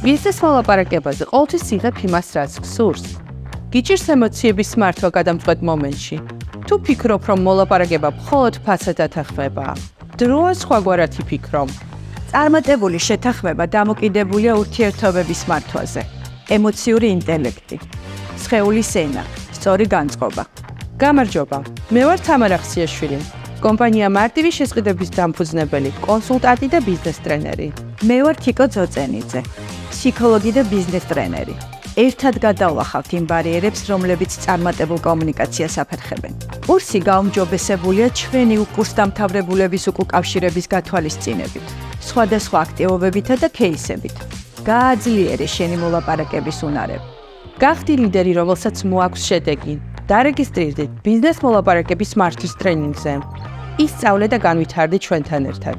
ბიზნეს მოლაპარაკებაზე ყოველთვის იღებ იმას, რაც გსურს. გიჭირს ემოციების მართვა გადამწყვეტ მომენტში. თუ ფიქრობ, რომ მოლაპარაკება მხოლოდ ფასად ათანხმებაა, დროა სხვაგვარად იფიქრო. წარმატებული შეთანხმება დამოკიდებულია ურთიერთობების მართვაზე, ემოციური ინტელექტი, სხეულის ენა, სწორი განწყობა. გამარჯობა, მე ვარ თამარა ხსიაშვილი, კომპანია მარტივი შესყიდვების დამფუძნებელი, კონსულტანტი და ბიზნეს ტრენერი. მე ვარ თიკო ძოწენიძე, ფსიქოლოგი და ბიზნეს ტრენერი. ერთად გადავლახავთ იმ ბარიერებს, რომლებიც წარმატებულ კომუნიკაციას აფერხებენ. კურსი გაუმჯობესებულია ჩვენი კურსდამთავრებულების უკავშირების გათვალისწინებით, სხვადასხვა აქტივობებითა და кейსებით. გააძლიერე შენი მოლაპარაკების უნარები. გახდი ლიდერი, რომელსაც მოაქვს შედეგი. დარეგისტრირდით ბიზნეს მოლაპარაკების მართვის ტრენინგზე. ისწავლე და განვითარდი ჩვენთან ერთად.